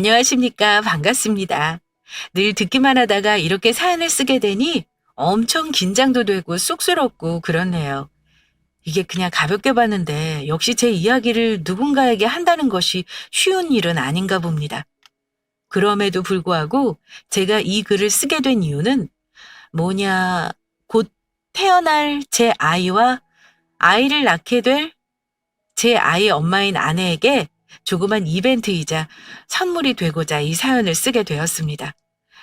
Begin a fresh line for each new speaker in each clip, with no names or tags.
안녕하십니까. 반갑습니다. 늘 듣기만 하다가 이렇게 사연을 쓰게 되니 엄청 긴장도 되고 쑥스럽고 그렇네요. 이게 그냥 가볍게 봤는데 역시 제 이야기를 누군가에게 한다는 것이 쉬운 일은 아닌가 봅니다. 그럼에도 불구하고 제가 이 글을 쓰게 된 이유는 뭐냐, 곧 태어날 제 아이와 아이를 낳게 될 제 아이 엄마인 아내에게 조그만 이벤트이자 선물이 되고자 이 사연을 쓰게 되었습니다.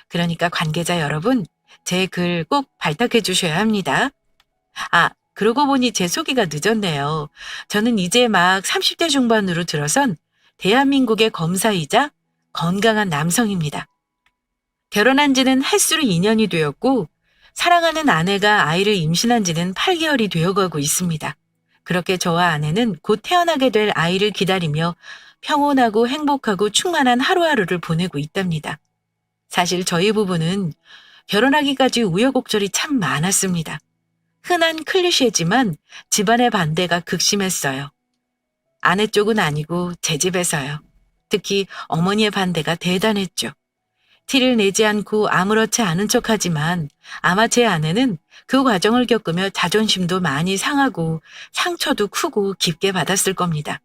그러니까 관계자 여러분, 제 글 꼭 발탁해 주셔야 합니다. 아, 그러고 보니 제 소개가 늦었네요. 저는 이제 막 30대 중반으로 들어선 대한민국의 검사이자 건강한 남성입니다. 결혼한 지는 햇수로 2년이 되었고, 사랑하는 아내가 아이를 임신한 지는 8개월이 되어가고 있습니다. 그렇게 저와 아내는 곧 태어나게 될 아이를 기다리며 평온하고 행복하고 충만한 하루하루를 보내고 있답니다. 사실 저희 부부는 결혼하기까지 우여곡절이 참 많았습니다. 흔한 클리셰지만 집안의 반대가 극심했어요. 아내 쪽은 아니고 제 집에서요. 특히 어머니의 반대가 대단했죠. 티를 내지 않고 아무렇지 않은 척하지만 아마 제 아내는 그 과정을 겪으며 자존심도 많이 상하고 상처도 크고 깊게 받았을 겁니다.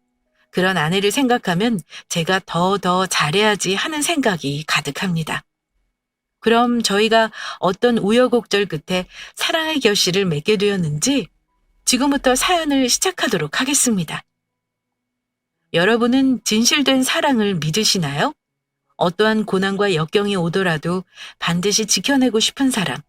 그런 아내를 생각하면 제가 더 잘해야지 하는 생각이 가득합니다. 그럼 저희가 어떤 우여곡절 끝에 사랑의 결실을 맺게 되었는지 지금부터 사연을 시작하도록 하겠습니다. 여러분은 진실된 사랑을 믿으시나요? 어떠한 고난과 역경이 오더라도 반드시 지켜내고 싶은 사람.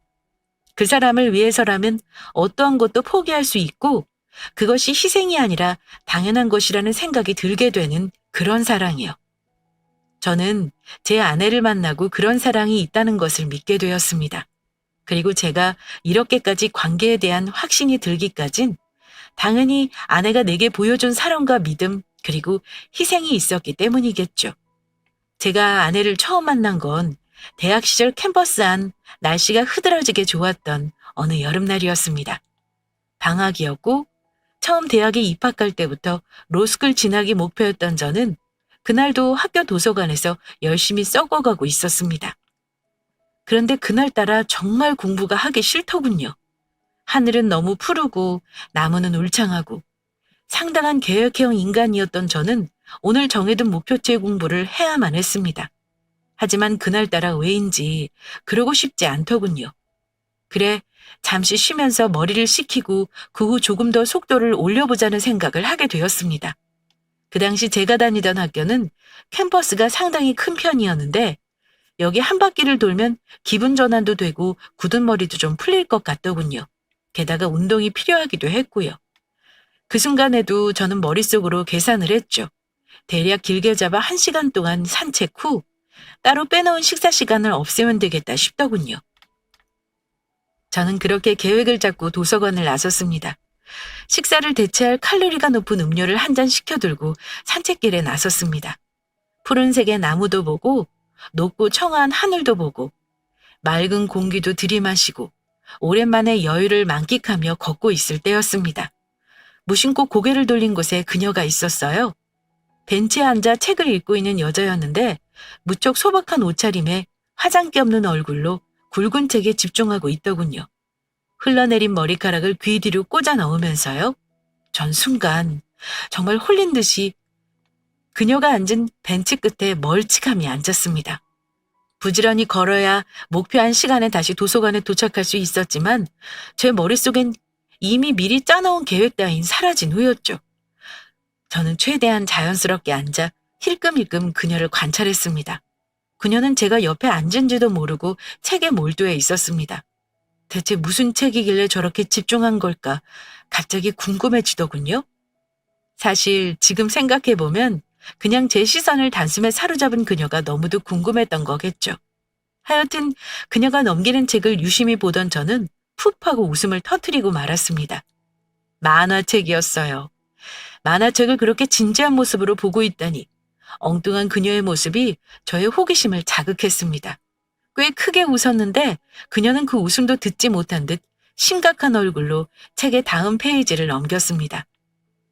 그 사람을 위해서라면 어떠한 것도 포기할 수 있고 그것이 희생이 아니라 당연한 것이라는 생각이 들게 되는 그런 사랑이요. 저는 제 아내를 만나고 그런 사랑이 있다는 것을 믿게 되었습니다. 그리고 제가 이렇게까지 관계에 대한 확신이 들기까진 당연히 아내가 내게 보여준 사랑과 믿음 그리고 희생이 있었기 때문이겠죠. 제가 아내를 처음 만난 건 대학 시절 캠퍼스 안 날씨가 흐드러지게 좋았던 어느 여름날이었습니다. 방학이었고 처음 대학에 입학할 때부터 로스쿨 진학이 목표였던 저는 그날도 학교 도서관에서 열심히 썩어가고 있었습니다. 그런데 그날따라 정말 공부가 하기 싫더군요. 하늘은 너무 푸르고 나무는 울창하고 상당한 계획형 인간이었던 저는 오늘 정해둔 목표치의 공부를 해야만 했습니다. 하지만 그날따라 왜인지 그러고 싶지 않더군요. 그래, 잠시 쉬면서 머리를 식히고 그 후 조금 더 속도를 올려보자는 생각을 하게 되었습니다. 그 당시 제가 다니던 학교는 캠퍼스가 상당히 큰 편이었는데 여기 한 바퀴를 돌면 기분 전환도 되고 굳은 머리도 좀 풀릴 것 같더군요. 게다가 운동이 필요하기도 했고요. 그 순간에도 저는 머릿속으로 계산을 했죠. 대략 길게 잡아 1시간 동안 산책 후 따로 빼놓은 식사 시간을 없애면 되겠다 싶더군요. 저는 그렇게 계획을 잡고 도서관을 나섰습니다. 식사를 대체할 칼로리가 높은 음료를 한 잔 시켜들고 산책길에 나섰습니다. 푸른색의 나무도 보고 높고 청아한 하늘도 보고 맑은 공기도 들이마시고 오랜만에 여유를 만끽하며 걷고 있을 때였습니다. 무심코 고개를 돌린 곳에 그녀가 있었어요. 벤치에 앉아 책을 읽고 있는 여자였는데 무척 소박한 옷차림에 화장기 없는 얼굴로 굵은 책에 집중하고 있더군요. 흘러내린 머리카락을 귀 뒤로 꽂아 넣으면서요. 전 순간 정말 홀린 듯이 그녀가 앉은 벤치 끝에 멀찌감이 앉았습니다. 부지런히 걸어야 목표한 시간에 다시 도서관에 도착할 수 있었지만 제 머릿속엔 이미 미리 짜놓은 계획 따윈 사라진 후였죠. 저는 최대한 자연스럽게 앉아 힐끔힐끔 그녀를 관찰했습니다. 그녀는 제가 옆에 앉은지도 모르고 책에 몰두해 있었습니다. 대체 무슨 책이길래 저렇게 집중한 걸까 갑자기 궁금해지더군요. 사실 지금 생각해보면 그냥 제 시선을 단숨에 사로잡은 그녀가 너무도 궁금했던 거겠죠. 하여튼 그녀가 넘기는 책을 유심히 보던 저는 푹 하고 웃음을 터뜨리고 말았습니다. 만화책이었어요. 만화책을 그렇게 진지한 모습으로 보고 있다니 엉뚱한 그녀의 모습이 저의 호기심을 자극했습니다. 꽤 크게 웃었는데 그녀는 그 웃음도 듣지 못한 듯 심각한 얼굴로 책의 다음 페이지를 넘겼습니다.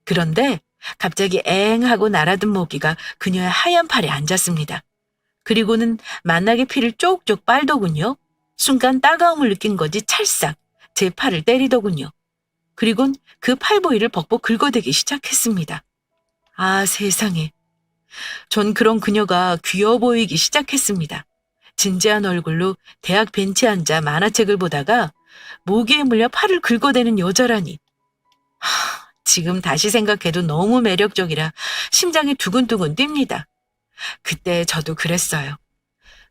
그런데 갑자기 엥 하고 날아든 모기가 그녀의 하얀 팔에 앉았습니다. 그리고는 만나게 피를 쪽쪽 빨더군요. 순간 따가움을 느낀 건지 찰싹 제 팔을 때리더군요. 그리곤 그 팔 부위를 벅벅 긁어대기 시작했습니다. 아, 세상에. 전 그런 그녀가 귀여워 보이기 시작했습니다. 진지한 얼굴로 대학 벤치에 앉아 만화책을 보다가 모기에 물려 팔을 긁어대는 여자라니. 지금 다시 생각해도 너무 매력적이라 심장이 두근두근 뜁니다. 그때 저도 그랬어요.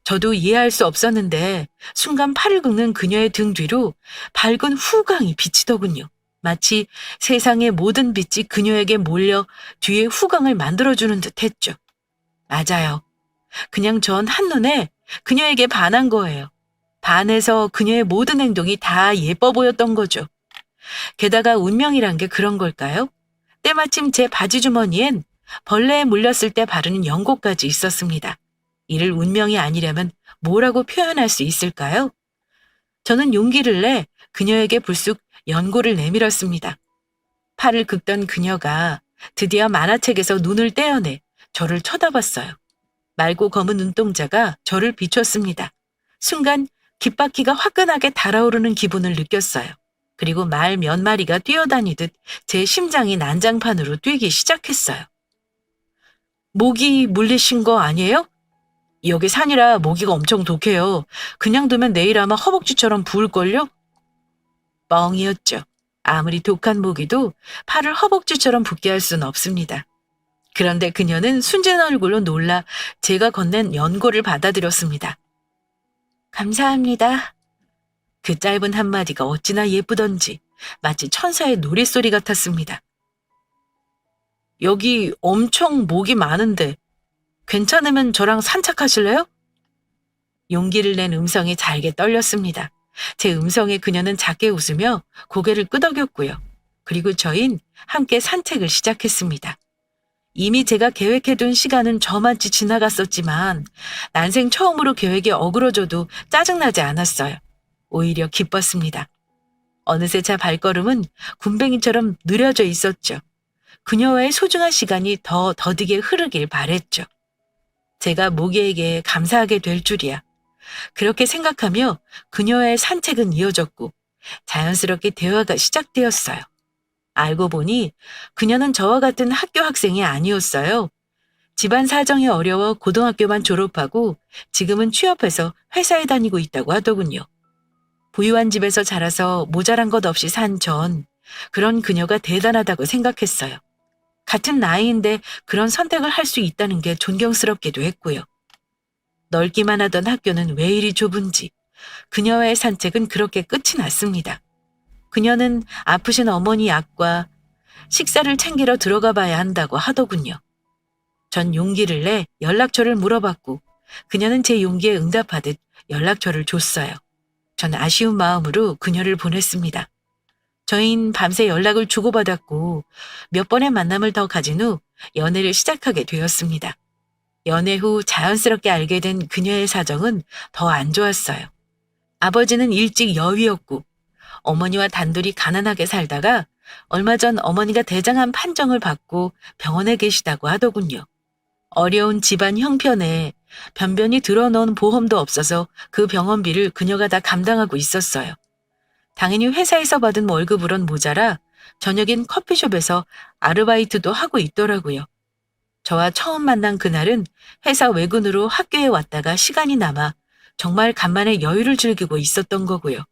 저도 이해할 수 없었는데 순간 팔을 긁는 그녀의 등 뒤로 밝은 후광이 비치더군요. 마치 세상의 모든 빛이 그녀에게 몰려 뒤에 후광을 만들어주는 듯 했죠. 맞아요. 그냥 전 한눈에 그녀에게 반한 거예요. 반해서 그녀의 모든 행동이 다 예뻐 보였던 거죠. 게다가 운명이란 게 그런 걸까요? 때마침 제 바지 주머니엔 벌레에 물렸을 때 바르는 연고까지 있었습니다. 이를 운명이 아니라면 뭐라고 표현할 수 있을까요? 저는 용기를 내 그녀에게 불쑥 연고를 내밀었습니다. 팔을 긁던 그녀가 드디어 만화책에서 눈을 떼어내 저를 쳐다봤어요. 맑고 검은 눈동자가 저를 비췄습니다. 순간 귓바퀴가 화끈하게 달아오르는 기분을 느꼈어요. 그리고 말 몇 마리가 뛰어다니듯 제 심장이 난장판으로 뛰기 시작했어요. 모기 물리신 거 아니에요? 여기 산이라 모기가 엄청 독해요. 그냥 두면 내일 아마 허벅지처럼 부을걸요? 뻥이었죠. 아무리 독한 모기도 팔을 허벅지처럼 붓게 할 수는 없습니다. 그런데 그녀는 순진한 얼굴로 놀라 제가 건넨 연고를 받아들였습니다. 감사합니다. 그 짧은 한마디가 어찌나 예쁘던지 마치 천사의 노랫소리 같았습니다. 여기 엄청 모기 많은데 괜찮으면 저랑 산책하실래요? 용기를 낸 음성이 잘게 떨렸습니다. 제 음성에 그녀는 작게 웃으며 고개를 끄덕였고요. 그리고 저흰 함께 산책을 시작했습니다. 이미 제가 계획해둔 시간은 저만치 지나갔었지만 난생 처음으로 계획이 어그러져도 짜증나지 않았어요. 오히려 기뻤습니다. 어느새 제 발걸음은 군뱅이처럼 느려져 있었죠. 그녀와의 소중한 시간이 더 더디게 흐르길 바랬죠. 제가 모기에게 감사하게 될 줄이야. 그렇게 생각하며 그녀와의 산책은 이어졌고 자연스럽게 대화가 시작되었어요. 알고 보니 그녀는 저와 같은 학교 학생이 아니었어요. 집안 사정이 어려워 고등학교만 졸업하고 지금은 취업해서 회사에 다니고 있다고 하더군요. 부유한 집에서 자라서 모자란 것 없이 산 전 그런 그녀가 대단하다고 생각했어요. 같은 나이인데 그런 선택을 할 수 있다는 게 존경스럽기도 했고요. 넓기만 하던 학교는 왜 이리 좁은지 그녀와의 산책은 그렇게 끝이 났습니다. 그녀는 아프신 어머니 약과 식사를 챙기러 들어가 봐야 한다고 하더군요. 전 용기를 내 연락처를 물어봤고 그녀는 제 용기에 응답하듯 연락처를 줬어요. 전 아쉬운 마음으로 그녀를 보냈습니다. 저희는 밤새 연락을 주고받았고 몇 번의 만남을 더 가진 후 연애를 시작하게 되었습니다. 연애 후 자연스럽게 알게 된 그녀의 사정은 더 안 좋았어요. 아버지는 일찍 여위였고 어머니와 단둘이 가난하게 살다가 얼마 전 어머니가 대장암 판정을 받고 병원에 계시다고 하더군요. 어려운 집안 형편에 변변히 들어놓은 보험도 없어서 그 병원비를 그녀가 다 감당하고 있었어요. 당연히 회사에서 받은 월급으론 모자라 저녁엔 커피숍에서 아르바이트도 하고 있더라고요. 저와 처음 만난 그날은 회사 외근으로 학교에 왔다가 시간이 남아 정말 간만에 여유를 즐기고 있었던 거고요.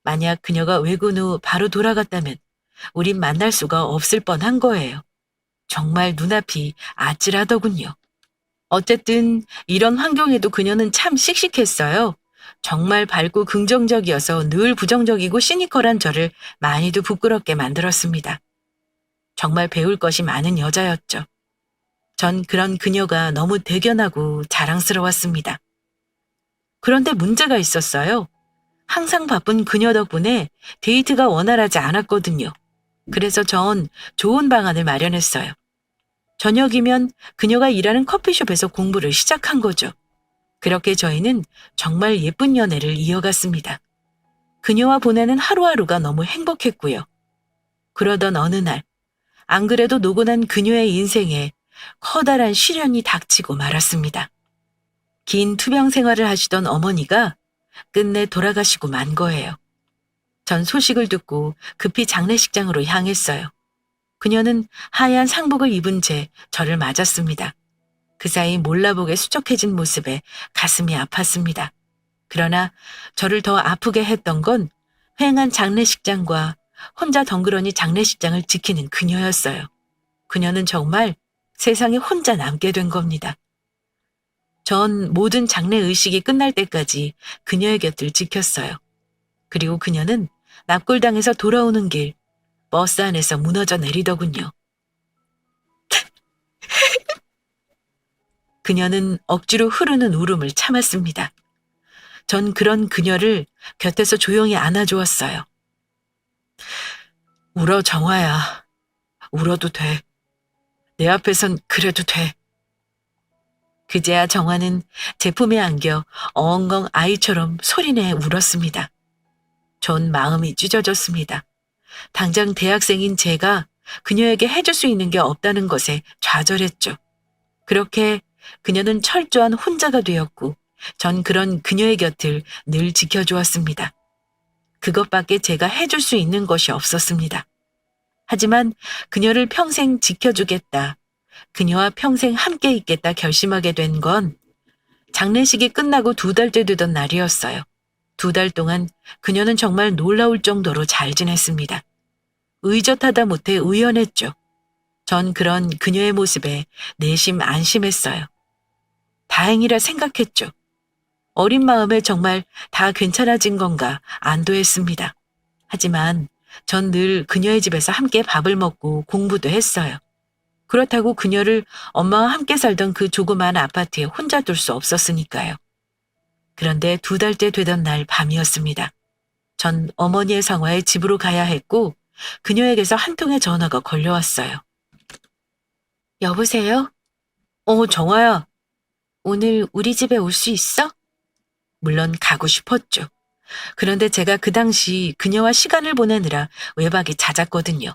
만약 그녀가 외근 후 바로 돌아갔다면 우린 만날 수가 없을 뻔한 거예요. 정말 눈앞이 아찔하더군요. 어쨌든 이런 환경에도 그녀는 참 씩씩했어요. 정말 밝고 긍정적이어서 늘 부정적이고 시니컬한 저를 많이도 부끄럽게 만들었습니다. 정말 배울 것이 많은 여자였죠. 전 그런 그녀가 너무 대견하고 자랑스러웠습니다. 그런데 문제가 있었어요. 항상 바쁜 그녀 덕분에 데이트가 원활하지 않았거든요. 그래서 전 좋은 방안을 마련했어요. 저녁이면 그녀가 일하는 커피숍에서 공부를 시작한 거죠. 그렇게 저희는 정말 예쁜 연애를 이어갔습니다. 그녀와 보내는 하루하루가 너무 행복했고요. 그러던 어느 날, 안 그래도 노곤한 그녀의 인생에 커다란 시련이 닥치고 말았습니다. 긴 투병 생활을 하시던 어머니가 끝내 돌아가시고 만 거예요. 전 소식을 듣고 급히 장례식장으로 향했어요. 그녀는 하얀 상복을 입은 채 저를 맞았습니다. 그 사이 몰라보게 수척해진 모습에 가슴이 아팠습니다. 그러나 저를 더 아프게 했던 건 휑한 장례식장과 혼자 덩그러니 장례식장을 지키는 그녀였어요. 그녀는 정말 세상에 혼자 남게 된 겁니다. 전 모든 장례 의식이 끝날 때까지 그녀의 곁을 지켰어요. 그리고 그녀는 납골당에서 돌아오는 길 버스 안에서 무너져 내리더군요. 그녀는 억지로 흐르는 울음을 참았습니다. 전 그런 그녀를 곁에서 조용히 안아주었어요. 울어, 정화야. 울어도 돼. 내 앞에선 그래도 돼. 그제야 정화는 제 품에 안겨 엉엉 아이처럼 소리내 울었습니다. 전 마음이 찢어졌습니다. 당장 대학생인 제가 그녀에게 해줄 수 있는 게 없다는 것에 좌절했죠. 그렇게 그녀는 철저한 혼자가 되었고 전 그런 그녀의 곁을 늘 지켜주었습니다. 그것밖에 제가 해줄 수 있는 것이 없었습니다. 하지만 그녀를 평생 지켜주겠다, 그녀와 평생 함께 있겠다 결심하게 된 건 장례식이 끝나고 2달째 되던 날이었어요. 2달 동안 그녀는 정말 놀라울 정도로 잘 지냈습니다. 의젓하다 못해 의연했죠. 전 그런 그녀의 모습에 내심 안심했어요. 다행이라 생각했죠. 어린 마음에 정말 다 괜찮아진 건가 안도했습니다. 하지만 전 늘 그녀의 집에서 함께 밥을 먹고 공부도 했어요. 그렇다고 그녀를 엄마와 함께 살던 그 조그만 아파트에 혼자 둘 수 없었으니까요. 그런데 2달째 되던 날 밤이었습니다. 전 어머니의 상화에 집으로 가야 했고 그녀에게서 한 통의 전화가 걸려왔어요. 여보세요? 정화야. 오늘 우리 집에 올 수 있어? 물론 가고 싶었죠. 그런데 제가 그 당시 그녀와 시간을 보내느라 외박이 잦았거든요.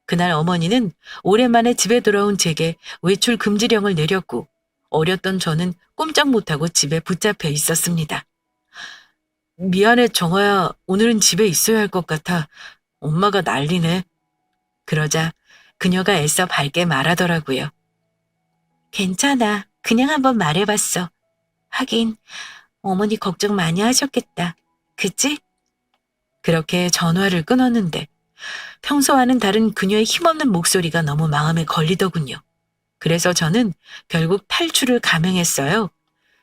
그날 어머니는 오랜만에 집에 돌아온 제게 외출 금지령을 내렸고 어렸던 저는 꼼짝 못하고 집에 붙잡혀 있었습니다. 미안해, 정화야. 오늘은 집에 있어야 할 것 같아. 엄마가 난리네. 그러자 그녀가 애써 밝게 말하더라고요. 괜찮아. 그냥 한번 말해봤어. 하긴 어머니 걱정 많이 하셨겠다. 그치? 그렇게 전화를 끊었는데 평소와는 다른 그녀의 힘없는 목소리가 너무 마음에 걸리더군요. 그래서 저는 결국 탈출을 감행했어요.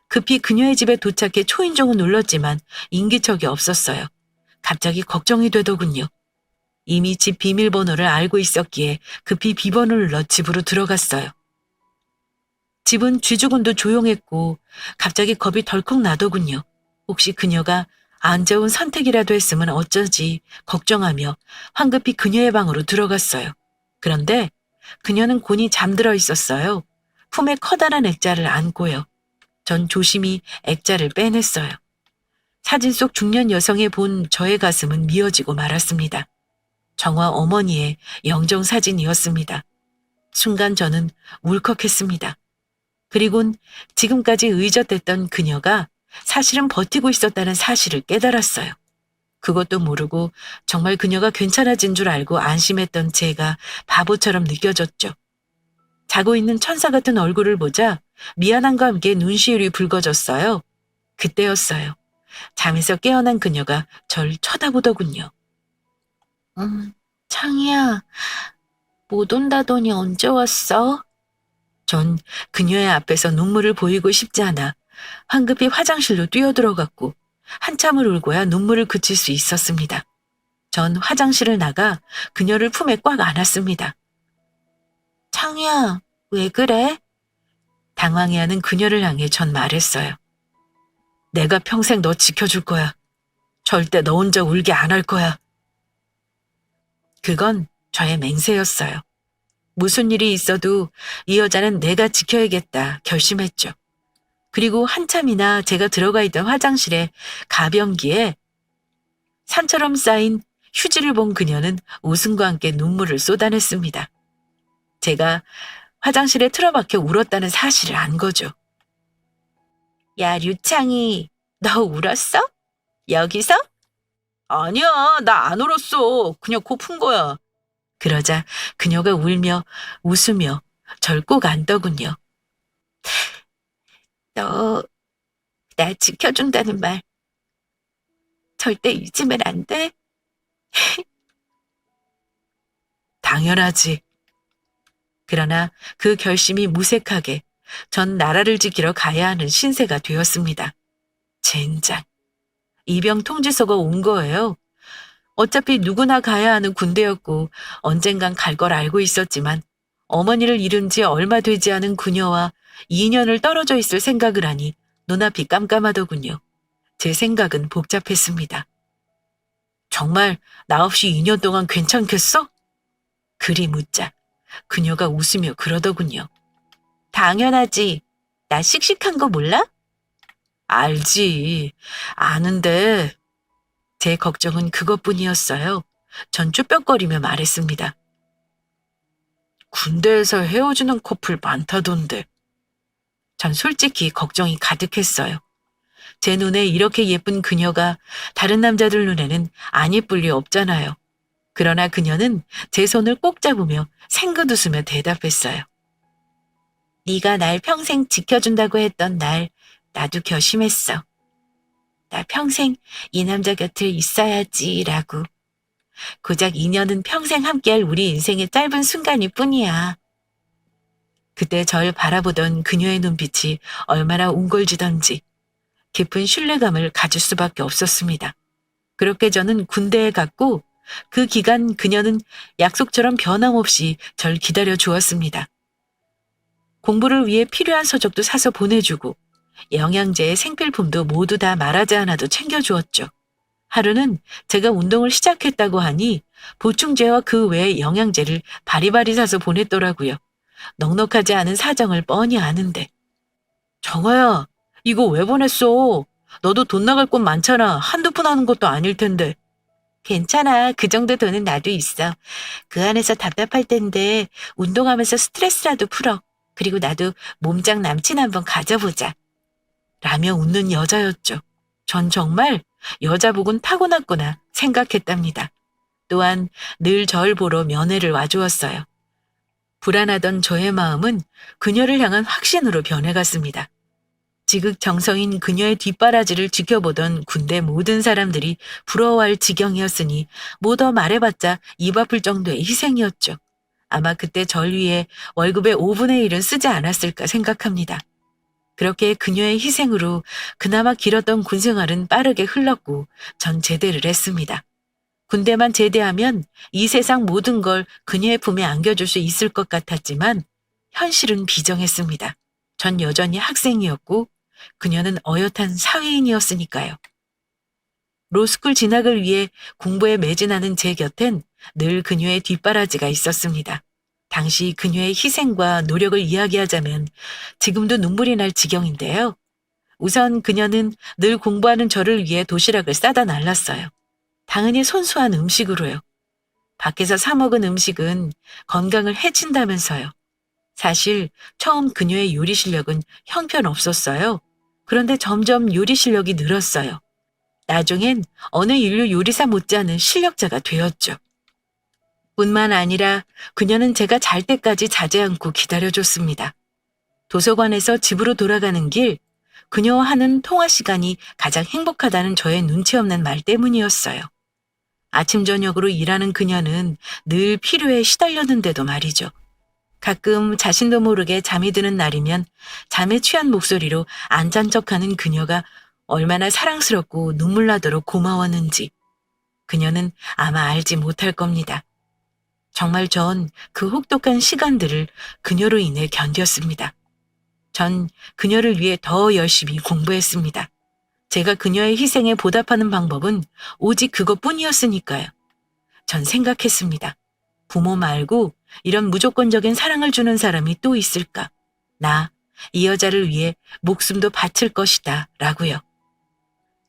급히 그녀의 집에 도착해 초인종을 눌렀지만 인기척이 없었어요. 갑자기 걱정이 되더군요. 이미 집 비밀번호를 알고 있었기에 급히 비번호를 눌러 집으로 들어갔어요. 집은 쥐죽은도 조용했고 갑자기 겁이 덜컥 나더군요. 혹시 그녀가 안 좋은 선택이라도 했으면 어쩌지 걱정하며 황급히 그녀의 방으로 들어갔어요. 그런데 그녀는 곤히 잠들어 있었어요. 품에 커다란 액자를 안고요. 전 조심히 액자를 빼냈어요. 사진 속 중년 여성에 본 저의 가슴은 미어지고 말았습니다. 정화 어머니의 영정사진이었습니다. 순간 저는 울컥했습니다. 그리곤 지금까지 의젓했던 그녀가 사실은 버티고 있었다는 사실을 깨달았어요. 그것도 모르고 정말 그녀가 괜찮아진 줄 알고 안심했던 제가 바보처럼 느껴졌죠. 자고 있는 천사 같은 얼굴을 보자 미안함과 함께 눈시울이 붉어졌어요. 그때였어요. 잠에서 깨어난 그녀가 절 쳐다보더군요. 창희야, 못 온다더니 언제 왔어? 전 그녀의 앞에서 눈물을 보이고 싶지 않아 황급히 화장실로 뛰어들어갔고 한참을 울고야 눈물을 그칠 수 있었습니다. 전 화장실을 나가 그녀를 품에 꽉 안았습니다. 창희야, 왜 그래? 당황해하는 그녀를 향해 전 말했어요. 내가 평생 너 지켜줄 거야. 절대 너 혼자 울게 안 할 거야. 그건 저의 맹세였어요. 무슨 일이 있어도 이 여자는 내가 지켜야겠다 결심했죠. 그리고 한참이나 제가 들어가 있던 화장실에 가변기에 산처럼 쌓인 휴지를 본 그녀는 웃음과 함께 눈물을 쏟아냈습니다. 제가 화장실에 틀어박혀 울었다는 사실을 안 거죠. 야, 류창이, 너 울었어? 여기서? 아니야, 나 안 울었어. 그냥 코 푼 거야. 그러자 그녀가 울며 웃으며 절 꼭 안더군요. 너, 나 지켜준다는 말 절대 잊으면 안 돼? 당연하지. 그러나 그 결심이 무색하게 전 나라를 지키러 가야 하는 신세가 되었습니다. 젠장. 이병 통지서가 온 거예요. 어차피 누구나 가야 하는 군대였고 언젠간 갈 걸 알고 있었지만 어머니를 잃은 지 얼마 되지 않은 그녀와 2년을 떨어져 있을 생각을 하니 눈앞이 깜깜하더군요. 제 생각은 복잡했습니다. 정말 나 없이 2년 동안 괜찮겠어? 그리 묻자 그녀가 웃으며 그러더군요. 당연하지. 나 씩씩한 거 몰라? 알지. 아는데 제 걱정은 그것뿐이었어요. 전 쭈뼛거리며 말했습니다. 군대에서 헤어지는 커플 많다던데. 전 솔직히 걱정이 가득했어요. 제 눈에 이렇게 예쁜 그녀가 다른 남자들 눈에는 안 예쁠 리 없잖아요. 그러나 그녀는 제 손을 꼭 잡으며 생긋 웃으며 대답했어요. 네가 날 평생 지켜준다고 했던 날 나도 결심했어. 나 평생 이 남자 곁에 있어야지라고. 고작 2년은 평생 함께할 우리 인생의 짧은 순간일 뿐이야. 그때 절 바라보던 그녀의 눈빛이 얼마나 웅골지던지 깊은 신뢰감을 가질 수밖에 없었습니다. 그렇게 저는 군대에 갔고 그 기간 그녀는 약속처럼 변함없이 절 기다려 주었습니다. 공부를 위해 필요한 서적도 사서 보내주고 영양제, 생필품도 모두 다 말하지 않아도 챙겨주었죠. 하루는 제가 운동을 시작했다고 하니 보충제와 그 외의 영양제를 바리바리 사서 보냈더라고요. 넉넉하지 않은 사정을 뻔히 아는데. 정아야, 이거 왜 보냈어? 너도 돈 나갈 곳 많잖아. 한두 푼 하는 것도 아닐 텐데. 괜찮아. 그 정도 돈은 나도 있어. 그 안에서 답답할 텐데 운동하면서 스트레스라도 풀어. 그리고 나도 몸짱 남친 한번 가져보자. 라며 웃는 여자였죠. 전 정말 여자복은 타고났구나 생각했답니다. 또한 늘 절 보러 면회를 와주었어요. 불안하던 저의 마음은 그녀를 향한 확신으로 변해갔습니다. 지극정성인 그녀의 뒷바라지를 지켜보던 군대 모든 사람들이 부러워할 지경이었으니 뭐 더 말해봤자 입 아플 정도의 희생이었죠. 아마 그때 절 위해 월급의 5분의 1은 쓰지 않았을까 생각합니다. 그렇게 그녀의 희생으로 그나마 길었던 군생활은 빠르게 흘렀고 전 제대를 했습니다. 군대만 제대하면 이 세상 모든 걸 그녀의 품에 안겨줄 수 있을 것 같았지만 현실은 비정했습니다. 전 여전히 학생이었고 그녀는 어엿한 사회인이었으니까요. 로스쿨 진학을 위해 공부에 매진하는 제 곁엔 늘 그녀의 뒷바라지가 있었습니다. 당시 그녀의 희생과 노력을 이야기하자면 지금도 눈물이 날 지경인데요. 우선 그녀는 늘 공부하는 저를 위해 도시락을 싸다 날랐어요. 당연히 손수한 음식으로요. 밖에서 사 먹은 음식은 건강을 해친다면서요. 사실 처음 그녀의 요리 실력은 형편없었어요. 그런데 점점 요리 실력이 늘었어요. 나중엔 어느 인류 요리사 못지않은 실력자가 되었죠. 뿐만 아니라 그녀는 제가 잘 때까지 자지 않고 기다려줬습니다. 도서관에서 집으로 돌아가는 길, 그녀와 하는 통화 시간이 가장 행복하다는 저의 눈치 없는 말 때문이었어요. 아침 저녁으로 일하는 그녀는 늘 필요에 시달렸는데도 말이죠. 가끔 자신도 모르게 잠이 드는 날이면 잠에 취한 목소리로 안 잔 척하는 그녀가 얼마나 사랑스럽고 눈물 나도록 고마웠는지 그녀는 아마 알지 못할 겁니다. 정말 전 그 혹독한 시간들을 그녀로 인해 견뎠습니다. 전 그녀를 위해 더 열심히 공부했습니다. 제가 그녀의 희생에 보답하는 방법은 오직 그것뿐이었으니까요. 전 생각했습니다. 부모 말고 이런 무조건적인 사랑을 주는 사람이 또 있을까? 나, 이 여자를 위해 목숨도 바칠 것이다. 라고요.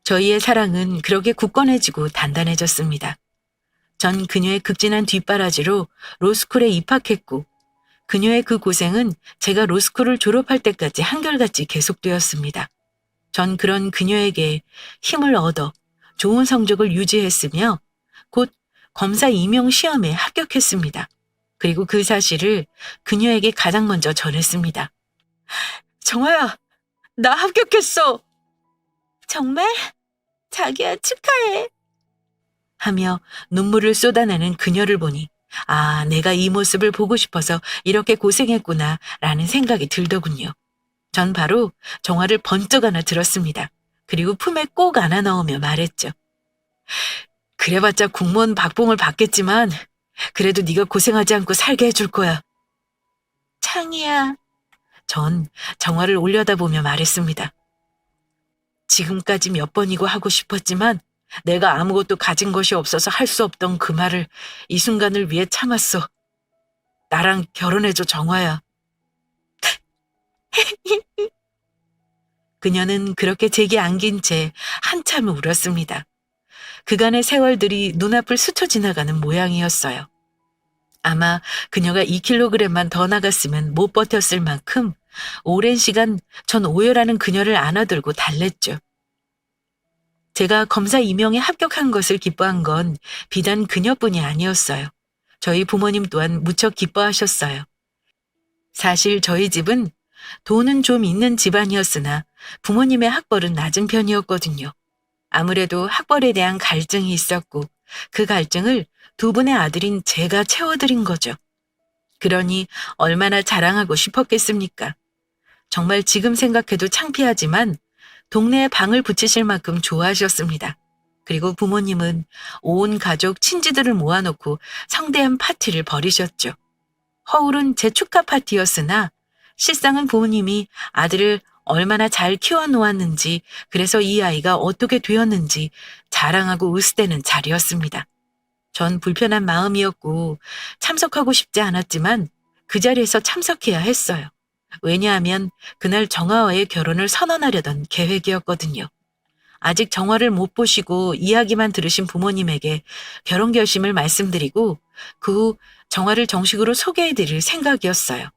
저희의 사랑은 그렇게 굳건해지고 단단해졌습니다. 전 그녀의 극진한 뒷바라지로 로스쿨에 입학했고 그녀의 그 고생은 제가 로스쿨을 졸업할 때까지 한결같이 계속되었습니다. 전 그런 그녀에게 힘을 얻어 좋은 성적을 유지했으며 곧 검사 임용 시험에 합격했습니다. 그리고 그 사실을 그녀에게 가장 먼저 전했습니다. 정아야, 나 합격했어. 정말? 자기야, 축하해. 하며 눈물을 쏟아내는 그녀를 보니 내가 이 모습을 보고 싶어서 이렇게 고생했구나 라는 생각이 들더군요. 전 바로 정화를 번쩍 안아 들었습니다. 그리고 품에 꼭 안아 넣으며 말했죠. 그래봤자 공무원 박봉을 받겠지만 그래도 네가 고생하지 않고 살게 해줄 거야. 창희야. 전 정화를 올려다보며 말했습니다. 지금까지 몇 번이고 하고 싶었지만 내가 아무것도 가진 것이 없어서 할 수 없던 그 말을 이 순간을 위해 참았어. 나랑 결혼해줘, 정화야. 그녀는 그렇게 제게 안긴 채 한참 울었습니다. 그간의 세월들이 눈앞을 스쳐 지나가는 모양이었어요. 아마 그녀가 2kg만 더 나갔으면 못 버텼을 만큼 오랜 시간 전 오열하는 그녀를 안아들고 달랬죠. 제가 검사 임용에 합격한 것을 기뻐한 건 비단 그녀뿐이 아니었어요. 저희 부모님 또한 무척 기뻐하셨어요. 사실 저희 집은 돈은 좀 있는 집안이었으나 부모님의 학벌은 낮은 편이었거든요. 아무래도 학벌에 대한 갈증이 있었고 그 갈증을 두 분의 아들인 제가 채워드린 거죠. 그러니 얼마나 자랑하고 싶었겠습니까? 정말 지금 생각해도 창피하지만 동네에 방을 붙이실 만큼 좋아하셨습니다. 그리고 부모님은 온 가족 친지들을 모아놓고 성대한 파티를 벌이셨죠. 허울은 제 축하 파티였으나 실상은 부모님이 아들을 얼마나 잘 키워놓았는지, 그래서 이 아이가 어떻게 되었는지 자랑하고 으스대는 자리였습니다. 전 불편한 마음이었고 참석하고 싶지 않았지만 그 자리에서 참석해야 했어요. 왜냐하면 그날 정화와의 결혼을 선언하려던 계획이었거든요. 아직 정화를 못 보시고 이야기만 들으신 부모님에게 결혼 결심을 말씀드리고 그 후 정화를 정식으로 소개해드릴 생각이었어요.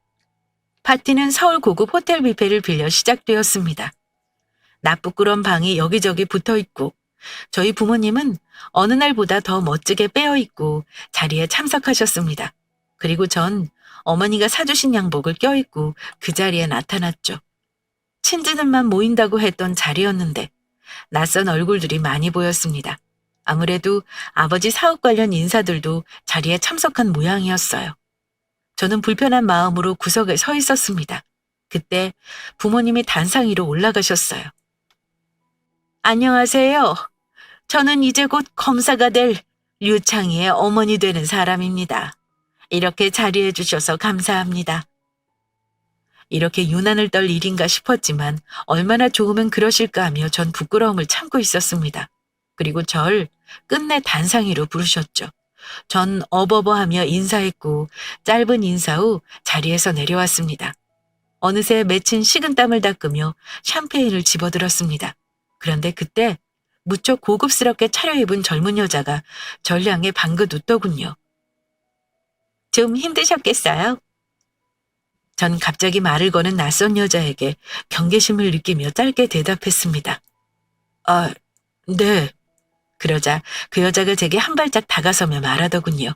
파티는 서울 고급 호텔 뷔페를 빌려 시작되었습니다. 나쁘끄런 방이 여기저기 붙어있고 저희 부모님은 어느 날보다 더 멋지게 빼어있고 자리에 참석하셨습니다. 그리고 전 어머니가 사주신 양복을 껴입고 그 자리에 나타났죠. 친지들만 모인다고 했던 자리였는데 낯선 얼굴들이 많이 보였습니다. 아무래도 아버지 사업 관련 인사들도 자리에 참석한 모양이었어요. 저는 불편한 마음으로 구석에 서 있었습니다. 그때 부모님이 단상 위로 올라가셨어요. 안녕하세요. 저는 이제 곧 검사가 될 류창희의 어머니 되는 사람입니다. 이렇게 자리해 주셔서 감사합니다. 이렇게 유난을 떨 일인가 싶었지만 얼마나 좋으면 그러실까 하며 전 부끄러움을 참고 있었습니다. 그리고 절 끝내 단상 위로 부르셨죠. 전 어버버하며 인사했고 짧은 인사 후 자리에서 내려왔습니다. 어느새 맺힌 식은땀을 닦으며 샴페인을 집어들었습니다. 그런데 그때 무척 고급스럽게 차려입은 젊은 여자가 절 향해 방긋 웃더군요. 좀 힘드셨겠어요? 전 갑자기 말을 거는 낯선 여자에게 경계심을 느끼며 짧게 대답했습니다. 네. 그러자 그 여자가 제게 한 발짝 다가서며 말하더군요.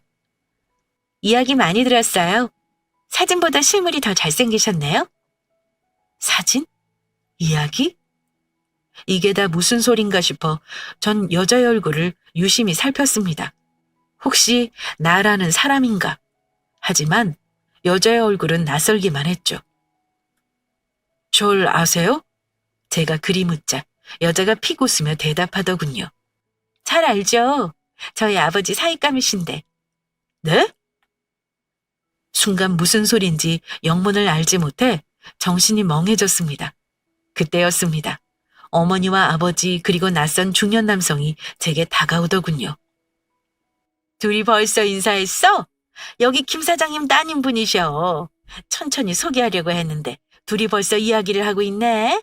이야기 많이 들었어요. 사진보다 실물이 더 잘생기셨네요. 사진? 이야기? 이게 다 무슨 소린가 싶어 전 여자의 얼굴을 유심히 살폈습니다. 혹시 나라는 사람인가? 하지만 여자의 얼굴은 낯설기만 했죠. 절 아세요? 제가 그리 묻자 여자가 픽 웃으며 대답하더군요. 잘 알죠. 저희 아버지 사익감이신데. 네? 순간 무슨 소린지 영문을 알지 못해 정신이 멍해졌습니다. 그때였습니다. 어머니와 아버지 그리고 낯선 중년 남성이 제게 다가오더군요. 둘이 벌써 인사했어? 여기 김 사장님 따님분이셔. 천천히 소개하려고 했는데 둘이 벌써 이야기를 하고 있네.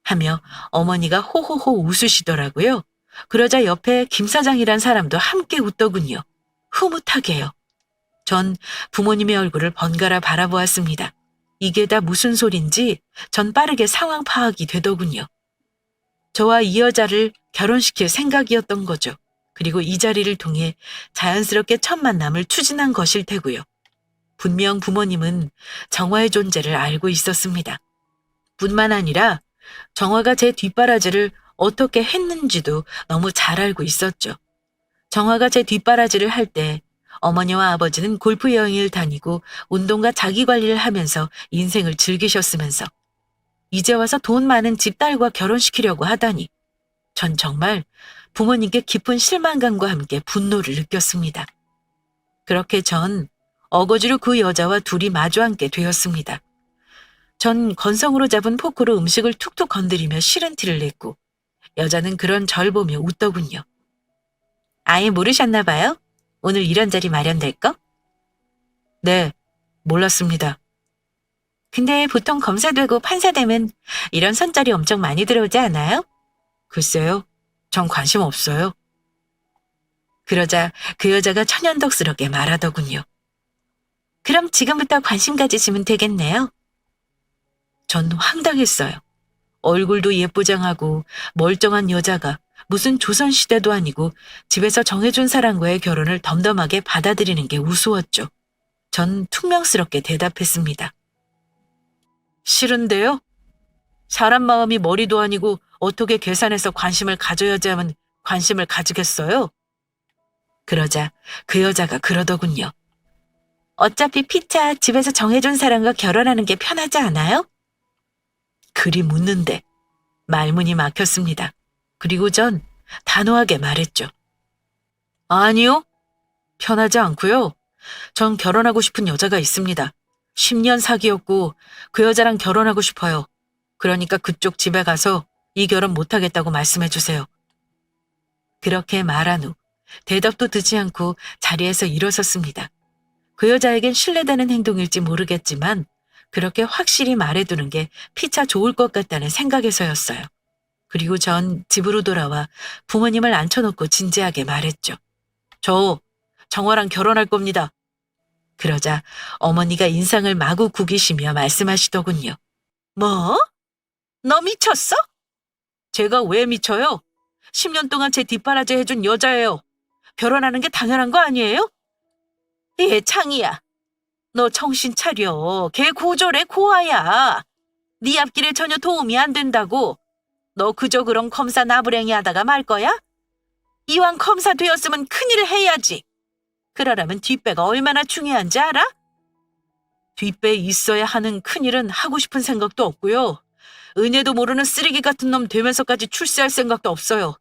하며 어머니가 호호호 웃으시더라고요. 그러자 옆에 김 사장이란 사람도 함께 웃더군요. 흐뭇하게요. 전 부모님의 얼굴을 번갈아 바라보았습니다. 이게 다 무슨 소린지 전 빠르게 상황 파악이 되더군요. 저와 이 여자를 결혼시킬 생각이었던 거죠. 그리고 이 자리를 통해 자연스럽게 첫 만남을 추진한 것일 테고요. 분명 부모님은 정화의 존재를 알고 있었습니다. 뿐만 아니라 정화가 제 뒷바라지를 어떻게 했는지도 너무 잘 알고 있었죠. 정화가 제 뒷바라지를 할 때 어머니와 아버지는 골프 여행을 다니고 운동과 자기 관리를 하면서 인생을 즐기셨으면서 이제 와서 돈 많은 집딸과 결혼시키려고 하다니 전 정말 부모님께 깊은 실망감과 함께 분노를 느꼈습니다. 그렇게 전 어거지로 그 여자와 둘이 마주 앉게 되었습니다. 전 건성으로 잡은 포크로 음식을 툭툭 건드리며 싫은 티를 냈고 여자는 그런 절 보며 웃더군요. 아예 모르셨나 봐요? 오늘 이런 자리 마련될 거? 네, 몰랐습니다. 근데 보통 검사되고 판사되면 이런 선짜리 엄청 많이 들어오지 않아요? 글쎄요, 전 관심 없어요. 그러자 그 여자가 천연덕스럽게 말하더군요. 그럼 지금부터 관심 가지시면 되겠네요. 전 황당했어요. 얼굴도 예쁘장하고 멀쩡한 여자가 무슨 조선시대도 아니고 집에서 정해준 사람과의 결혼을 덤덤하게 받아들이는 게 우스웠죠. 전 퉁명스럽게 대답했습니다. 싫은데요? 사람 마음이 머리도 아니고 어떻게 계산해서 관심을 가져야지 하면 관심을 가지겠어요? 그러자 그 여자가 그러더군요. 어차피 피차 집에서 정해준 사람과 결혼하는 게 편하지 않아요? 그리 묻는데 말문이 막혔습니다. 그리고 전 단호하게 말했죠. 아니요. 편하지 않고요. 전 결혼하고 싶은 여자가 있습니다. 10년 사귀었고 그 여자랑 결혼하고 싶어요. 그러니까 그쪽 집에 가서 이 결혼 못하겠다고 말씀해 주세요. 그렇게 말한 후 대답도 듣지 않고 자리에서 일어섰습니다. 그 여자에겐 신뢰되는 행동일지 모르겠지만 그렇게 확실히 말해두는 게 피차 좋을 것 같다는 생각에서였어요. 그리고 전 집으로 돌아와 부모님을 앉혀놓고 진지하게 말했죠. 저 정화랑 결혼할 겁니다. 그러자 어머니가 인상을 마구 구기시며 말씀하시더군요. 뭐? 너 미쳤어? 제가 왜 미쳐요? 10년 동안 제 뒷바라지 해준 여자예요. 결혼하는 게 당연한 거 아니에요? 예, 창이야. 너 정신 차려. 걔 고졸에 고아야. 네 앞길에 전혀 도움이 안 된다고. 너 그저 그런 검사 나부랭이 하다가 말 거야? 이왕 검사 되었으면 큰일을 해야지. 그러려면 뒷배가 얼마나 중요한지 알아? 뒷배에 있어야 하는 큰일은 하고 싶은 생각도 없고요. 은혜도 모르는 쓰레기 같은 놈 되면서까지 출세할 생각도 없어요.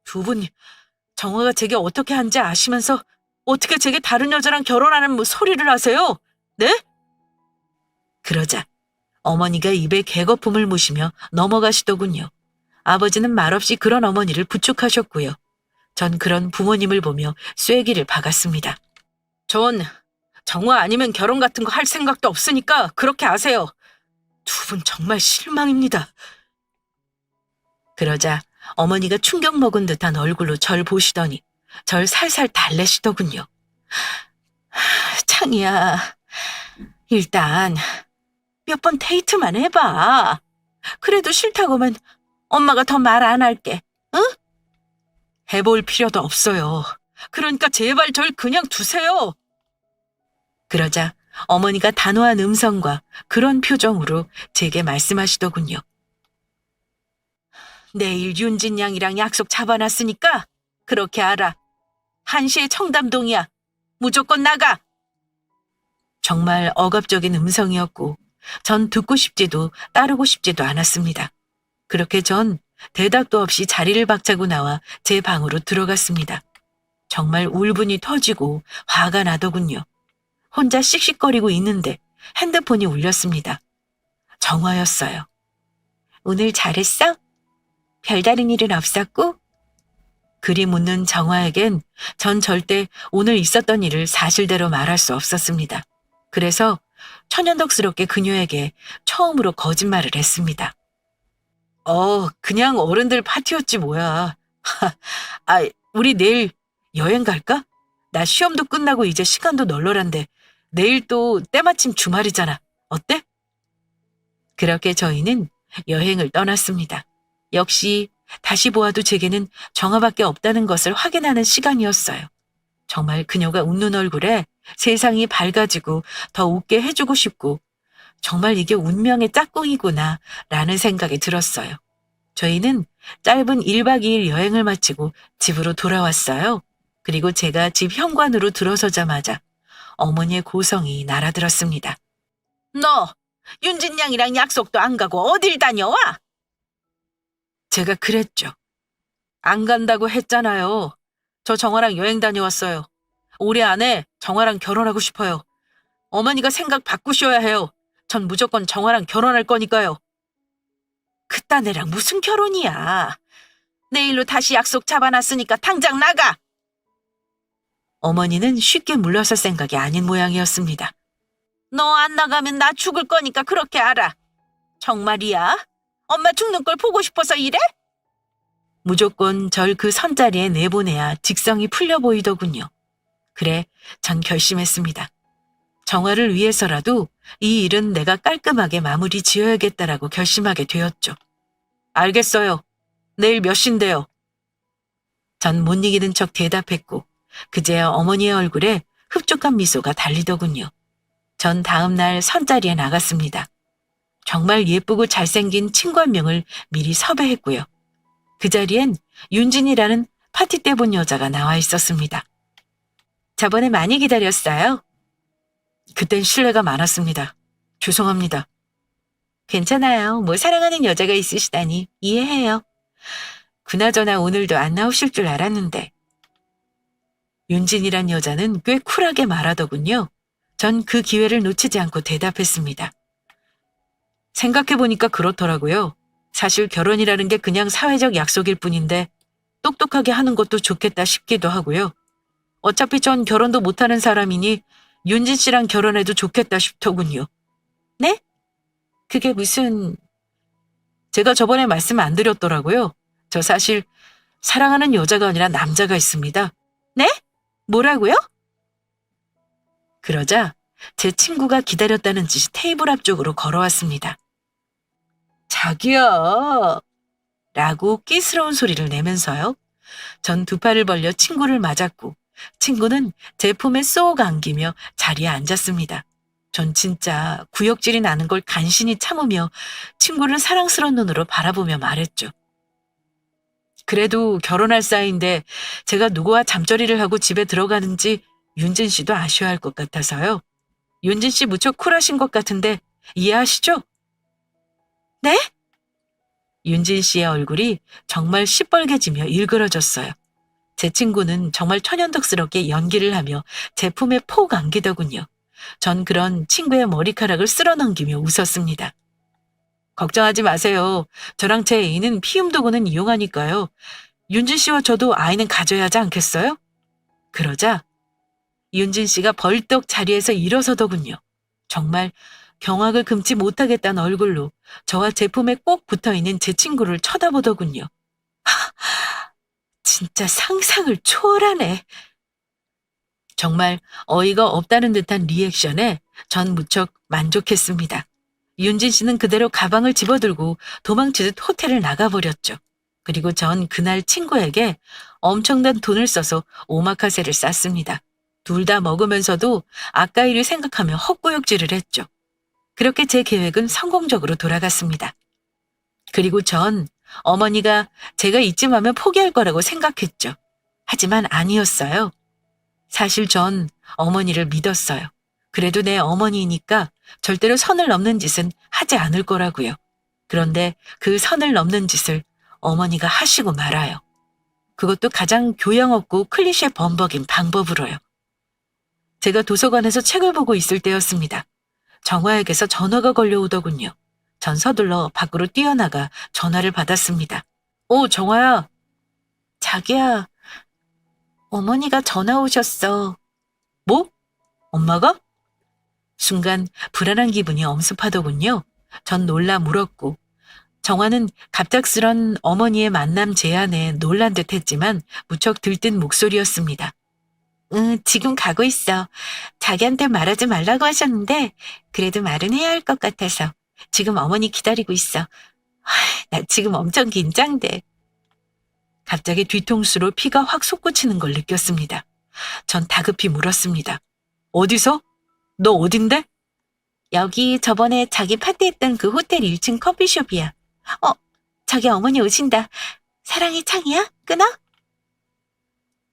두 분, 정화가 제게 어떻게 한지 아시면서 어떻게 제게 다른 여자랑 결혼하는 뭐 소리를 하세요? 네? 그러자 어머니가 입에 개거품을 무시며 넘어가시더군요. 아버지는 말없이 그런 어머니를 부축하셨고요. 전 그런 부모님을 보며 쐐기를 박았습니다. 전 정화 아니면 결혼 같은 거 할 생각도 없으니까 그렇게 아세요. 두 분 정말 실망입니다. 그러자 어머니가 충격 먹은 듯한 얼굴로 절 보시더니 절 살살 달래시더군요. 창이야, 일단 몇 번 데이트만 해봐. 그래도 싫다고 하면 엄마가 더 말 안 할게. 응? 해볼 필요도 없어요. 그러니까 제발 절 그냥 두세요. 그러자 어머니가 단호한 음성과 그런 표정으로 제게 말씀하시더군요. 내일 윤진 양이랑 약속 잡아놨으니까 그렇게 알아. 1시에 청담동이야. 무조건 나가. 정말 억압적인 음성이었고 전 듣고 싶지도 따르고 싶지도 않았습니다. 그렇게 전 대답도 없이 자리를 박차고 나와 제 방으로 들어갔습니다. 정말 울분이 터지고 화가 나더군요. 혼자 씩씩거리고 있는데 핸드폰이 울렸습니다. 정화였어요. 오늘 잘했어? 별다른 일은 없었고? 그리 묻는 정화에겐 전 절대 오늘 있었던 일을 사실대로 말할 수 없었습니다. 그래서 천연덕스럽게 그녀에게 처음으로 거짓말을 했습니다. 그냥 어른들 파티였지 뭐야. 우리 내일 여행 갈까? 나 시험도 끝나고 이제 시간도 널널한데 내일 또 때마침 주말이잖아. 어때? 그렇게 저희는 여행을 떠났습니다. 역시 다시 보아도 제게는 정화밖에 없다는 것을 확인하는 시간이었어요. 정말 그녀가 웃는 얼굴에 세상이 밝아지고 더 웃게 해주고 싶고 정말 이게 운명의 짝꿍이구나 라는 생각이 들었어요. 저희는 짧은 1박 2일 여행을 마치고 집으로 돌아왔어요. 그리고 제가 집 현관으로 들어서자마자 어머니의 고성이 날아들었습니다. 너 윤진 양이랑 약속도 안 가고 어딜 다녀와? 제가 그랬죠. 안 간다고 했잖아요. 저 정화랑 여행 다녀왔어요. 올해 안에 정화랑 결혼하고 싶어요. 어머니가 생각 바꾸셔야 해요. 전 무조건 정화랑 결혼할 거니까요. 그딴 애랑 무슨 결혼이야. 내일로 다시 약속 잡아놨으니까 당장 나가. 어머니는 쉽게 물러설 생각이 아닌 모양이었습니다. 너 안 나가면 나 죽을 거니까 그렇게 알아. 정말이야? 엄마 죽는 걸 보고 싶어서 이래? 무조건 절 그 선자리에 내보내야 직성이 풀려 보이더군요. 그래, 전 결심했습니다. 정화를 위해서라도 이 일은 내가 깔끔하게 마무리 지어야겠다라고 결심하게 되었죠. 알겠어요. 내일 몇 시인데요? 전 못 이기는 척 대답했고 그제야 어머니의 얼굴에 흡족한 미소가 달리더군요. 전 다음 날 선자리에 나갔습니다. 정말 예쁘고 잘생긴 친구 한 명을 미리 섭외했고요. 그 자리엔 윤진이라는 파티 때 본 여자가 나와 있었습니다. 저번에 많이 기다렸어요. 그땐 실례가 많았습니다. 죄송합니다. 괜찮아요. 뭐 사랑하는 여자가 있으시다니 이해해요. 그나저나 오늘도 안 나오실 줄 알았는데. 윤진이란 여자는 꽤 쿨하게 말하더군요. 전 그 기회를 놓치지 않고 대답했습니다. 생각해보니까 그렇더라고요. 사실 결혼이라는 게 그냥 사회적 약속일 뿐인데 똑똑하게 하는 것도 좋겠다 싶기도 하고요. 어차피 전 결혼도 못하는 사람이니 윤진 씨랑 결혼해도 좋겠다 싶더군요. 네? 그게 무슨... 제가 저번에 말씀 안 드렸더라고요. 저 사실 사랑하는 여자가 아니라 남자가 있습니다. 네? 뭐라고요? 그러자 제 친구가 기다렸다는 듯이 테이블 앞쪽으로 걸어왔습니다. 자기야 라고 끼스러운 소리를 내면서요. 전 두 팔을 벌려 친구를 맞았고 친구는 제 품에 쏙 안기며 자리에 앉았습니다. 전 진짜 구역질이 나는 걸 간신히 참으며 친구를 사랑스러운 눈으로 바라보며 말했죠. 그래도 결혼할 사이인데 제가 누구와 잠자리를 하고 집에 들어가는지 윤진 씨도 아셔야 할 것 같아서요. 윤진 씨 무척 쿨하신 것 같은데 이해하시죠? 네? 윤진 씨의 얼굴이 정말 시뻘개지며 일그러졌어요. 제 친구는 정말 천연덕스럽게 연기를 하며 제 품에 폭 안기더군요. 전 그런 친구의 머리카락을 쓸어넘기며 웃었습니다. 걱정하지 마세요. 저랑 제 애인은 피움도구는 이용하니까요. 윤진 씨와 저도 아이는 가져야 하지 않겠어요? 그러자 윤진 씨가 벌떡 자리에서 일어서더군요. 정말 경악을 금치 못하겠다는 얼굴로 저와 제 품에 꼭 붙어있는 제 친구를 쳐다보더군요. 진짜 상상을 초월하네. 정말 어이가 없다는 듯한 리액션에 전 무척 만족했습니다. 윤진 씨는 그대로 가방을 집어들고 도망치듯 호텔을 나가버렸죠. 그리고 전 그날 친구에게 엄청난 돈을 써서 오마카세를 쌌습니다. 둘 다 먹으면서도 아까 일을 생각하며 헛구역질을 했죠. 그렇게 제 계획은 성공적으로 돌아갔습니다. 그리고 전 어머니가 제가 이쯤 하면 포기할 거라고 생각했죠. 하지만 아니었어요. 사실 전 어머니를 믿었어요. 그래도 내 어머니이니까 절대로 선을 넘는 짓은 하지 않을 거라고요. 그런데 그 선을 넘는 짓을 어머니가 하시고 말아요. 그것도 가장 교양 없고 클리셰 범벅인 방법으로요. 제가 도서관에서 책을 보고 있을 때였습니다. 정화에게서 전화가 걸려오더군요. 전 서둘러 밖으로 뛰어나가 전화를 받았습니다. 오, 정화야. 자기야, 어머니가 전화 오셨어. 뭐? 엄마가? 순간 불안한 기분이 엄습하더군요. 전 놀라 물었고 정화는 갑작스런 어머니의 만남 제안에 놀란 듯 했지만 무척 들뜬 목소리였습니다. 응, 지금 가고 있어. 자기한테 말하지 말라고 하셨는데 그래도 말은 해야 할 것 같아서. 지금 어머니 기다리고 있어. 나 지금 엄청 긴장돼. 갑자기 뒤통수로 피가 확 솟구치는 걸 느꼈습니다. 전 다급히 물었습니다. 어디서? 너 어딘데? 여기 저번에 자기 파티했던 그 호텔 1층 커피숍이야. 어, 저기 어머니 오신다. 사랑의 창이야? 끊어?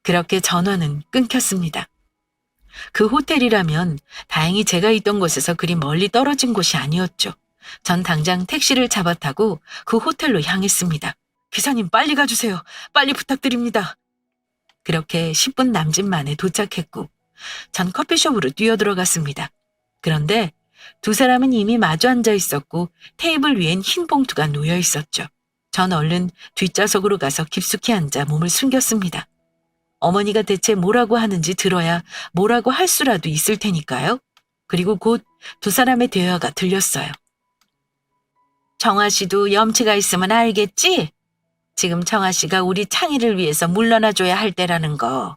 그렇게 전화는 끊겼습니다. 그 호텔이라면 다행히 제가 있던 곳에서 그리 멀리 떨어진 곳이 아니었죠. 전 당장 택시를 잡아 타고 그 호텔로 향했습니다. 기사님 빨리 가주세요. 빨리 부탁드립니다. 그렇게 10분 남짓 만에 도착했고 전 커피숍으로 뛰어들어갔습니다. 그런데 두 사람은 이미 마주 앉아 있었고 테이블 위엔 흰 봉투가 놓여 있었죠. 전 얼른 뒷좌석으로 가서 깊숙이 앉아 몸을 숨겼습니다. 어머니가 대체 뭐라고 하는지 들어야 뭐라고 할 수라도 있을 테니까요. 그리고 곧 두 사람의 대화가 들렸어요. 정아 씨도 염치가 있으면 알겠지? 지금 정아 씨가 우리 창희를 위해서 물러나줘야 할 때라는 거.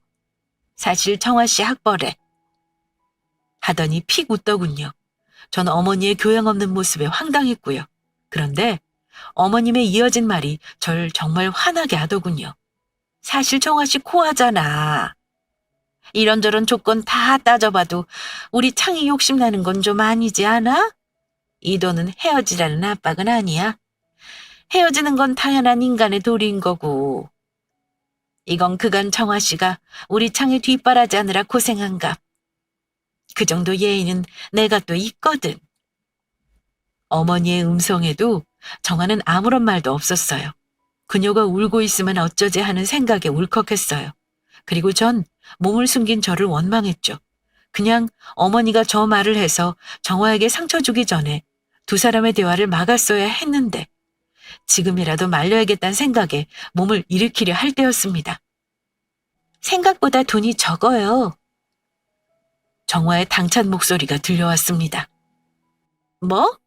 사실 정아 씨 학벌에. 하더니 픽 웃더군요. 전 어머니의 교양 없는 모습에 황당했고요. 그런데 어머님의 이어진 말이 절 정말 화나게 하더군요. 사실 정아 씨 코하잖아. 이런저런 조건 다 따져봐도 우리 창희 욕심나는 건 좀 아니지 않아? 이 돈은 헤어지라는 압박은 아니야. 헤어지는 건 당연한 인간의 도리인 거고. 이건 그간 정아 씨가 우리 창희 뒷바라지 하느라 고생한 값. 그 정도 예의는 내가 또 있거든. 어머니의 음성에도 정아는 아무런 말도 없었어요. 그녀가 울고 있으면 어쩌지 하는 생각에 울컥했어요. 그리고 전 몸을 숨긴 저를 원망했죠. 그냥 어머니가 저 말을 해서 정화에게 상처 주기 전에 두 사람의 대화를 막았어야 했는데 지금이라도 말려야겠다는 생각에 몸을 일으키려 할 때였습니다. 생각보다 돈이 적어요. 정화의 당찬 목소리가 들려왔습니다. 뭐?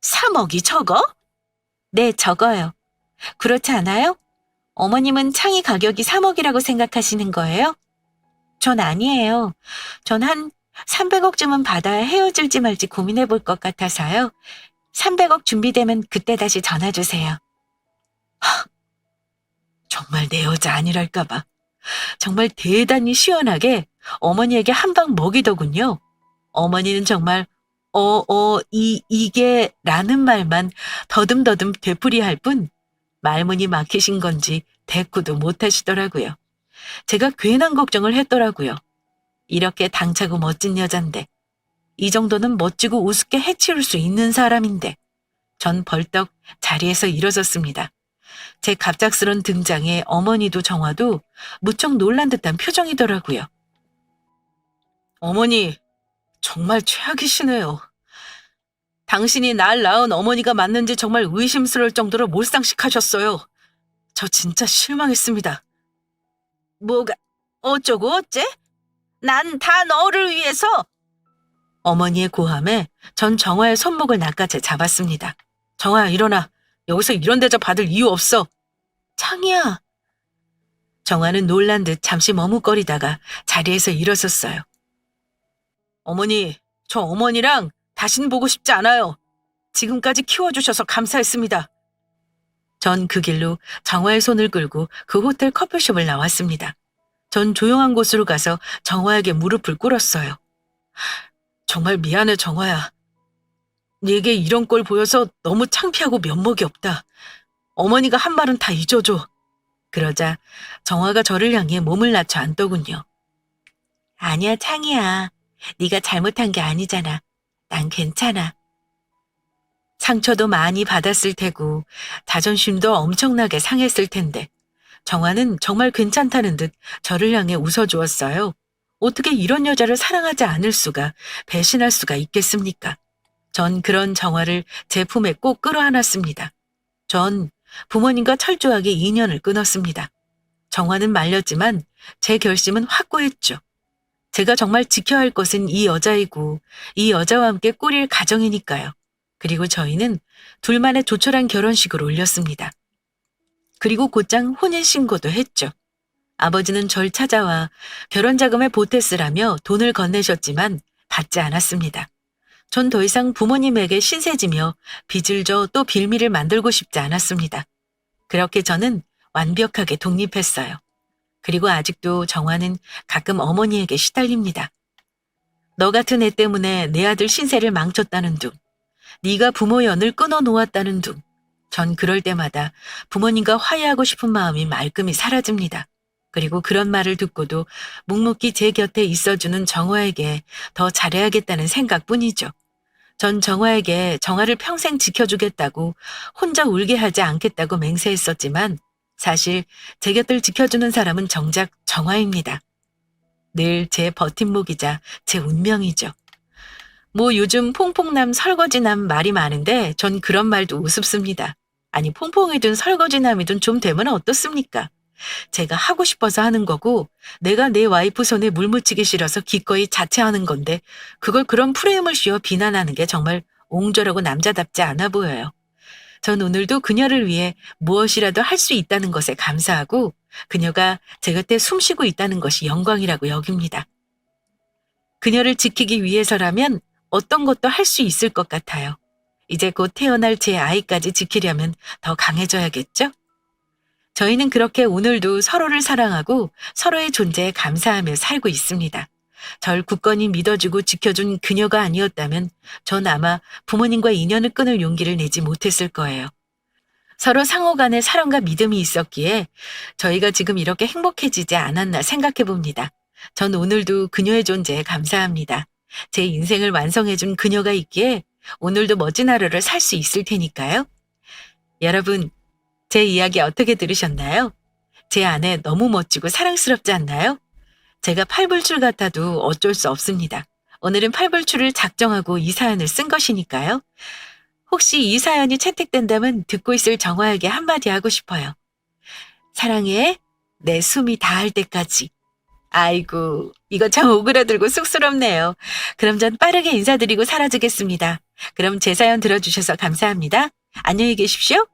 3억이 적어? 네, 적어요. 그렇지 않아요? 어머님은 창희 가격이 3억이라고 생각하시는 거예요? 전 아니에요. 전 한 300억쯤은 받아야 헤어질지 말지 고민해 볼 것 같아서요. 300억 준비되면 그때 다시 전화 주세요. 정말 내 여자 아니랄까봐. 정말 대단히 시원하게 어머니에게 한 방 먹이더군요. 어머니는 정말 이게 라는 말만 더듬더듬 되풀이할 뿐 말문이 막히신 건지 대꾸도 못하시더라고요. 제가 괜한 걱정을 했더라고요. 이렇게 당차고 멋진 여잔데 이 정도는 멋지고 우습게 해치울 수 있는 사람인데 전 벌떡 자리에서 일어섰습니다. 제 갑작스런 등장에 어머니도 정화도 무척 놀란 듯한 표정이더라고요. 어머니, 정말 최악이시네요. 당신이 날 낳은 어머니가 맞는지 정말 의심스러울 정도로 몰상식하셨어요. 저 진짜 실망했습니다. 뭐가 어쩌고 어째? 난 다 너를 위해서. 어머니의 고함에 전 정화의 손목을 낚아채 잡았습니다. 정화야 일어나. 여기서 이런 대접 받을 이유 없어. 창이야. 정화는 놀란 듯 잠시 머뭇거리다가 자리에서 일어섰어요. 어머니, 저 어머니랑 다신 보고 싶지 않아요. 지금까지 키워주셔서 감사했습니다. 전 그 길로 정화의 손을 끌고 그 호텔 커피숍을 나왔습니다. 전 조용한 곳으로 가서 정화에게 무릎을 꿇었어요. 정말 미안해, 정화야. 네게 이런 꼴 보여서 너무 창피하고 면목이 없다. 어머니가 한 말은 다 잊어줘. 그러자 정화가 저를 향해 몸을 낮춰 앉더군요. 아니야, 창이야. 네가 잘못한 게 아니잖아. 난 괜찮아. 상처도 많이 받았을 테고 자존심도 엄청나게 상했을 텐데 정화는 정말 괜찮다는 듯 저를 향해 웃어주었어요. 어떻게 이런 여자를 사랑하지 않을 수가, 배신할 수가 있겠습니까? 전 그런 정화를 제 품에 꼭 끌어안았습니다. 전 부모님과 철저하게 인연을 끊었습니다. 정화는 말렸지만 제 결심은 확고했죠. 제가 정말 지켜야 할 것은 이 여자이고 이 여자와 함께 꾸릴 가정이니까요. 그리고 저희는 둘만의 조촐한 결혼식을 올렸습니다. 그리고 곧장 혼인신고도 했죠. 아버지는 절 찾아와 결혼자금에 보태 쓰라며 돈을 건네셨지만 받지 않았습니다. 전 더 이상 부모님에게 신세지며 빚을 져 또 빌미를 만들고 싶지 않았습니다. 그렇게 저는 완벽하게 독립했어요. 그리고 아직도 정화는 가끔 어머니에게 시달립니다. 너 같은 애 때문에 내 아들 신세를 망쳤다는 둥, 네가 부모 연을 끊어놓았다는 둥. 전 그럴 때마다 부모님과 화해하고 싶은 마음이 말끔히 사라집니다. 그리고 그런 말을 듣고도 묵묵히 제 곁에 있어주는 정화에게 더 잘해야겠다는 생각뿐이죠. 전 정화에게 정화를 평생 지켜주겠다고 혼자 울게 하지 않겠다고 맹세했었지만 사실 제 곁을 지켜주는 사람은 정작 정화입니다. 늘 제 버팀목이자 제 운명이죠. 뭐 요즘 퐁퐁남 설거지남 말이 많은데 전 그런 말도 우습습니다. 아니 퐁퐁이든 설거지남이든 좀 되면 어떻습니까? 제가 하고 싶어서 하는 거고 내가 내 와이프 손에 물 묻히기 싫어서 기꺼이 자체하는 건데 그걸 그런 프레임을 씌워 비난하는 게 정말 옹졸하고 남자답지 않아 보여요. 전 오늘도 그녀를 위해 무엇이라도 할 수 있다는 것에 감사하고 그녀가 제 곁에 숨쉬고 있다는 것이 영광이라고 여깁니다. 그녀를 지키기 위해서라면 어떤 것도 할 수 있을 것 같아요. 이제 곧 태어날 제 아이까지 지키려면 더 강해져야겠죠? 저희는 그렇게 오늘도 서로를 사랑하고 서로의 존재에 감사하며 살고 있습니다. 절 굳건히 믿어주고 지켜준 그녀가 아니었다면 전 아마 부모님과 인연을 끊을 용기를 내지 못했을 거예요. 서로 상호 간의 사랑과 믿음이 있었기에 저희가 지금 이렇게 행복해지지 않았나 생각해 봅니다. 전 오늘도 그녀의 존재에 감사합니다. 제 인생을 완성해준 그녀가 있기에 오늘도 멋진 하루를 살 수 있을 테니까요. 여러분, 제 이야기 어떻게 들으셨나요? 제 아내 너무 멋지고 사랑스럽지 않나요? 제가 팔불출 같아도 어쩔 수 없습니다. 오늘은 팔불출을 작정하고 이 사연을 쓴 것이니까요. 혹시 이 사연이 채택된다면 듣고 있을 정화에게 한마디 하고 싶어요. 사랑해. 내 숨이 닿을 때까지. 아이고, 이거 참 오그라들고 쑥스럽네요. 그럼 전 빠르게 인사드리고 사라지겠습니다. 그럼 제 사연 들어주셔서 감사합니다. 안녕히 계십시오.